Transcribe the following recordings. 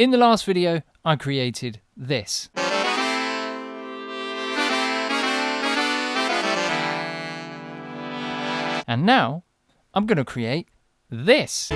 In the last video, I created this. And now, I'm going to create this.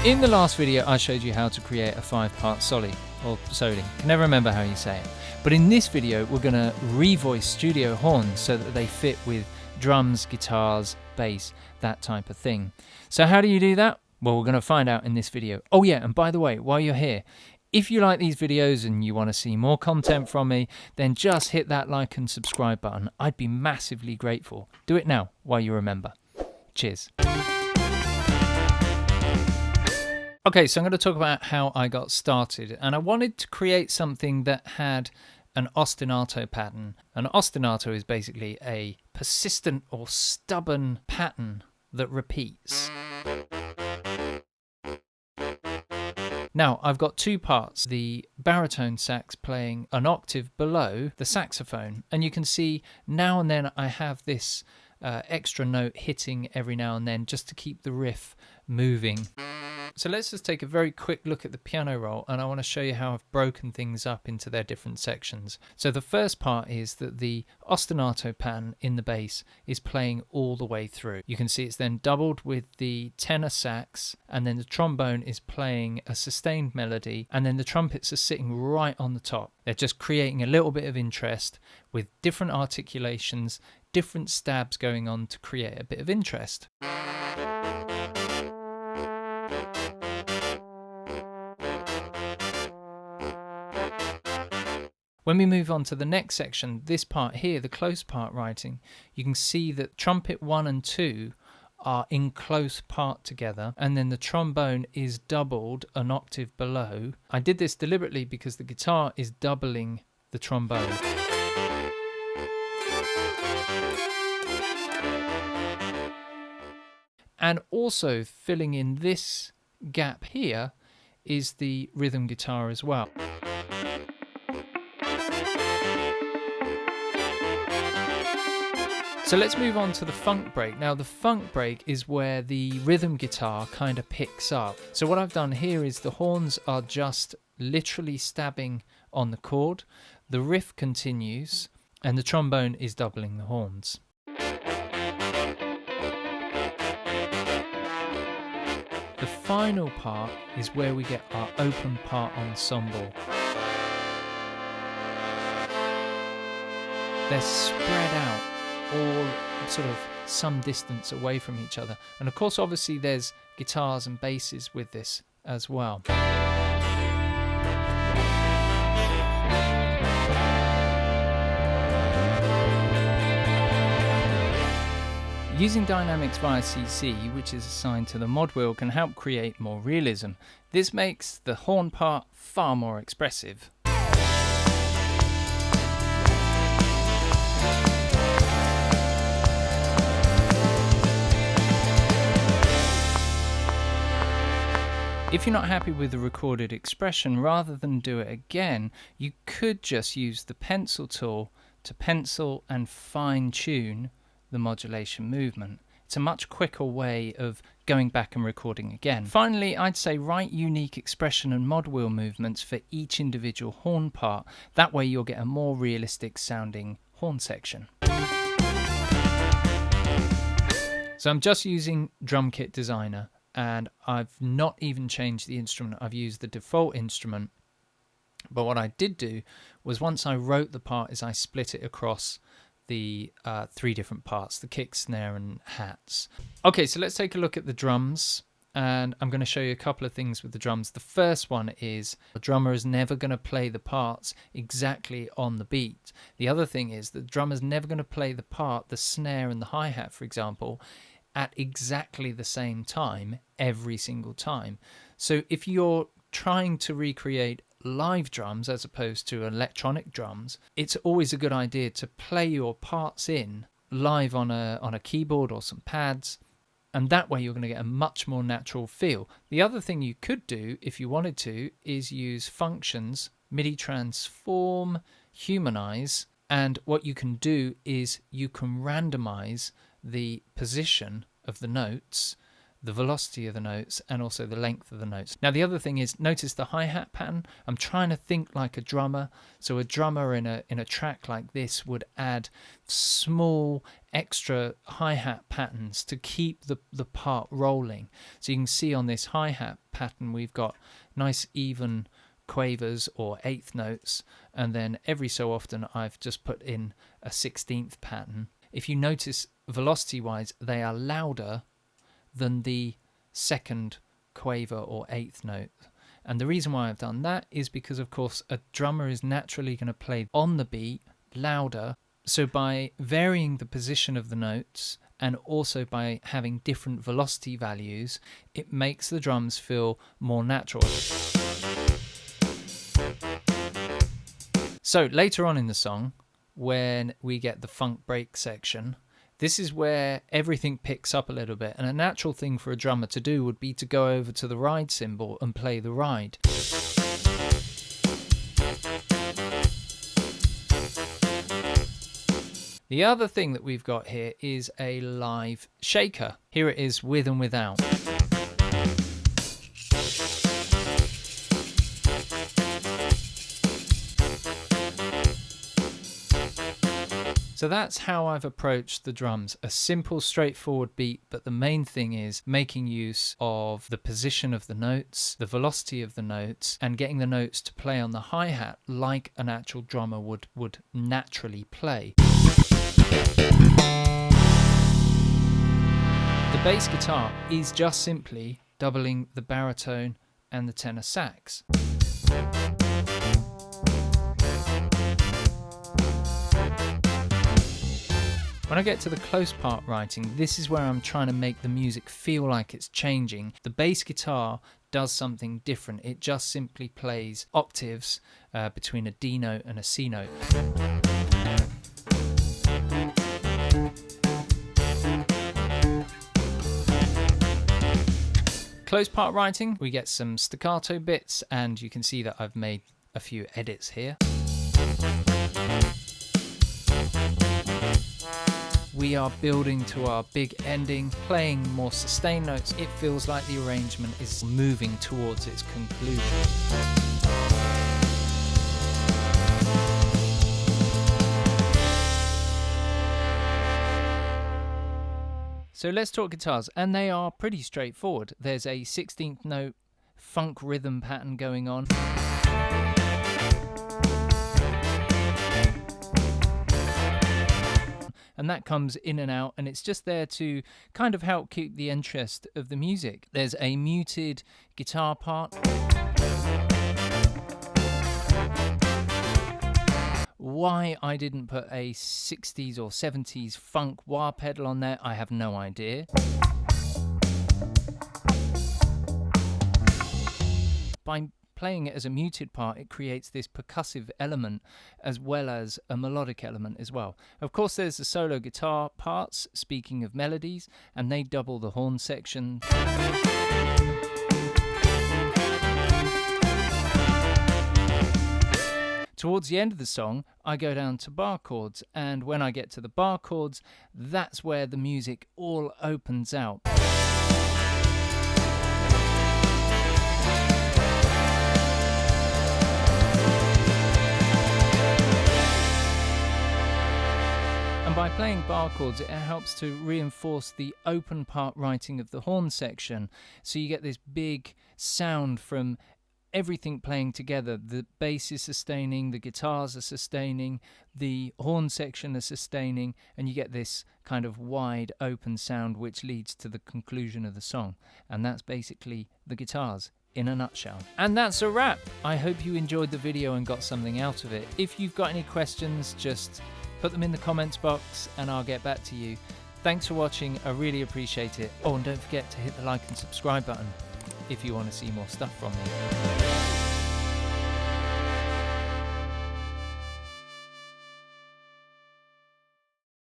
In the last video, I showed you how to create a 5-part soli, or soli. I can never remember how you say it. But in this video, we're going to revoice studio horns so that they fit with drums, guitars, bass, that type of thing. So how do you do that? Well, we're going to find out in this video. Oh yeah, and by the way, while you're here, if you like these videos and you want to see more content from me, then just hit that like and subscribe button. I'd be massively grateful. Do it now while you remember. Cheers. Okay, so I'm going to talk about how I got started, and I wanted to create something that had an ostinato pattern. An ostinato is basically a persistent or stubborn pattern that repeats. Now, I've got two parts, the baritone sax playing an octave below the saxophone, and you can see now and then I have this extra note hitting every now and then just to keep the riff moving. So let's just take a very quick look at the piano roll, and I want to show you how I've broken things up into their different sections. So the first part is that the ostinato pattern in the bass is playing all the way through. You can see it's then doubled with the tenor sax, and then the trombone is playing a sustained melody, and then the trumpets are sitting right on the top. They're just creating a little bit of interest with different articulations, different stabs going on to create a bit of interest. When we move on to the next section, this part here, the close part writing, you can see that trumpet 1 and 2 are in close part together, and then the trombone is doubled an octave below. I did this deliberately because the guitar is doubling the trombone. And also filling in this gap here is the rhythm guitar as well. So let's move on to the funk break. Now the funk break is where the rhythm guitar kind of picks up. So what I've done here is the horns are just literally stabbing on the chord, the riff continues, and the trombone is doubling the horns. The final part is where we get our open part ensemble. They're spread out, all sort of some distance away from each other. And of course, obviously, there's guitars and basses with this as well. Using dynamics via CC, which is assigned to the mod wheel, can help create more realism. This makes the horn part far more expressive. If you're not happy with the recorded expression, rather than do it again, you could just use the pencil tool to pencil and fine-tune the modulation movement. It's a much quicker way of going back and recording again. Finally, I'd say write unique expression and mod wheel movements for each individual horn part. That way you'll get a more realistic sounding horn section. So I'm just using Drum Kit Designer, and I've not even changed the instrument. I've used the default instrument. But what I did do was, once I wrote the part, is I split it across the 3 different parts, the kick, snare and hats. Okay, so let's take a look at the drums, and I'm going to show you a couple of things with the drums. The first one is the drummer is never going to play the parts exactly on the beat. The other thing is the drummer's never going to play the part, the snare and the hi-hat, for example, at exactly the same time every single time. So if you're trying to recreate live drums as opposed to electronic drums, it's always a good idea to play your parts in live on a keyboard or some pads, And that way you're going to get a much more natural feel. The other thing you could do if you wanted to is use functions, MIDI transform, humanize, and what you can do is you can randomize the position of the notes, the velocity of the notes, and also the length of the notes. Now the other thing is, notice the hi-hat pattern. I'm trying to think like a drummer. So a drummer in a track like this would add small extra hi-hat patterns to keep the part rolling. So you can see on this hi-hat pattern we've got nice even quavers or eighth notes, and then every so often I've just put in a 16th pattern. If you notice, velocity wise, they are louder than the second quaver or eighth note. And the reason why I've done that is because, of course, a drummer is naturally going to play on the beat louder. So by varying the position of the notes and also by having different velocity values, it makes the drums feel more natural. So later on in the song, when we get the funk break section, this is where everything picks up a little bit, and a natural thing for a drummer to do would be to go over to the ride cymbal and play the ride. The other thing that we've got here is a live shaker. Here it is with and without. So that's how I've approached the drums. A simple, straightforward beat, but the main thing is making use of the position of the notes, the velocity of the notes, and getting the notes to play on the hi-hat like an actual drummer would naturally play. The bass guitar is just simply doubling the baritone and the tenor sax. When I get to the close part writing, this is where I'm trying to make the music feel like it's changing. The bass guitar does something different. It just simply plays octaves between a D note and a C note. Close part writing, we get some staccato bits, and you can see that I've made a few edits here. We are building to our big ending, playing more sustained notes. It feels like the arrangement is moving towards its conclusion. So let's talk guitars, and they are pretty straightforward. There's a 16th note funk rhythm pattern going on. And that comes in and out, and it's just there to kind of help keep the interest of the music. There's a muted guitar part. Why I didn't put a 60s or 70s funk wah pedal on there, I have no idea. By playing it as a muted part, it creates this percussive element as well as a melodic element as well. Of course, there's the solo guitar parts, speaking of melodies, and they double the horn section. Towards the end of the song, I go down to bar chords, and when I get to the bar chords, that's where the music all opens out. And by playing bar chords, it helps to reinforce the open part writing of the horn section. So you get this big sound from everything playing together. The bass is sustaining, the guitars are sustaining, the horn section is sustaining, and you get this kind of wide open sound which leads to the conclusion of the song. And that's basically the guitars in a nutshell. And that's a wrap. I hope you enjoyed the video and got something out of it. If you've got any questions, just put them in the comments box and I'll get back to you. Thanks for watching, I really appreciate it. Oh, and don't forget to hit the like and subscribe button if you want to see more stuff from me.